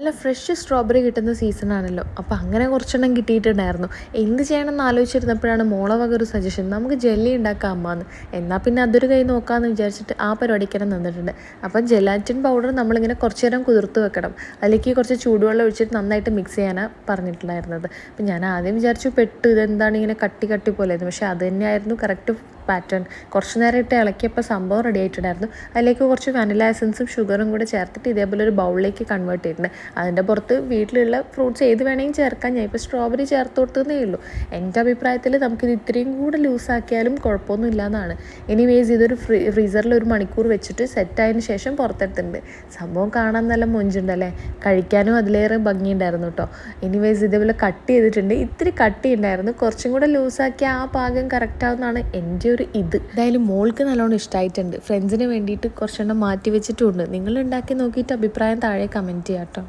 നല്ല fresh strawberry കിട്ടുന്ന സീസണാണല്ലോ. അപ്പോൾ അങ്ങനെ കുറച്ചെണ്ണം കിട്ടിയിട്ടുണ്ടായിരുന്നു. എന്ത് ചെയ്യണമെന്ന് ആലോചിച്ചിരുന്നപ്പോഴാണ് മോളെ വക ഒരു സജഷൻ, നമുക്ക് ജെല്ലി ഉണ്ടാക്കാം അമ്മാന്ന്. എന്നാൽ പിന്നെ അതൊരു കൈ നോക്കാമെന്ന് വിചാരിച്ചിട്ട് ആ പരിപാടിക്ക് തന്നെ നിന്നിട്ടുണ്ട്. അപ്പം ജെലാറ്റിൻ പൗഡർ നമ്മളിങ്ങനെ കുറച്ച് നേരം കുതിർത്ത് വെക്കണം. അതിലേക്ക് കുറച്ച് ചൂടുവെള്ളം ഒഴിച്ചിട്ട് നന്നായിട്ട് മിക്സ് ചെയ്യാനാണ് പറഞ്ഞിട്ടുണ്ടായിരുന്നത്. അപ്പം ഞാൻ ആദ്യം വിചാരിച്ചു ഇതെന്താണ് ഇങ്ങനെ കട്ടി കട്ടി പോലെയായിരുന്നു. പക്ഷേ അത് തന്നെയായിരുന്നു കറക്റ്റ് പാറ്റേൺ. കുറച്ച് നേരം ഇട്ട് ഇളക്കിയപ്പോൾ സംഭവം റെഡി ആയിട്ടുണ്ടായിരുന്നു. അതിലേക്ക് കുറച്ച് വനില എസൻസും ഷുഗറും കൂടെ ചേർത്തിട്ട് ഇതേപോലെ ഒരു ബൗളിലേക്ക് കൺവേർട്ട് ചെയ്തിട്ടുണ്ട്. അതിൻ്റെ പുറത്ത് വീട്ടിലുള്ള ഫ്രൂട്ട്സ് ഏത് വേണമെങ്കിലും ചേർക്കാൻ, ഞാൻ ഇപ്പോൾ സ്ട്രോബെറി ചേർത്ത് കൊടുത്തതേ ഉള്ളൂ. എൻ്റെ അഭിപ്രായത്തിൽ നമുക്കിത് ഇത്രയും കൂടെ ലൂസാക്കിയാലും കുഴപ്പമൊന്നും എന്നാണ്. എനിവേസ് ഇതൊരു ഫ്രീസറിൽ 1 മണിക്കൂർ വെച്ചിട്ട് സെറ്റായതിന് ശേഷം പുറത്തെടുത്തിട്ടുണ്ട്. സംഭവം കാണാൻ നല്ല മൊഞ്ചുണ്ടല്ലേ, കഴിക്കാനും അതിലേറെ ഭംഗിയുണ്ടായിരുന്നു കേട്ടോ. എനിവേസ് ഇതേപോലെ കട്ട് ചെയ്തിട്ടുണ്ട്. ഇത്തിരി കട്ടി ഉണ്ടായിരുന്നു, കുറച്ചും കൂടെ ലൂസാക്കി ആ പാകം കറക്റ്റ് ആവുന്നതാണ് എൻ്റെ ഒരു എന്തായാലും മോൾക്ക് നല്ലോണം ഇഷ്ടമായിട്ടുണ്ട്. ഫ്രണ്ട്സിന് വേണ്ടിയിട്ട് കുറച്ചെണ്ണം മാറ്റി വെച്ചിട്ടുമുണ്ട്. നിങ്ങൾ ഉണ്ടാക്കി നോക്കിയിട്ട് അഭിപ്രായം താഴെ കമൻറ്റ് ചെയ്യാം കേട്ടോ.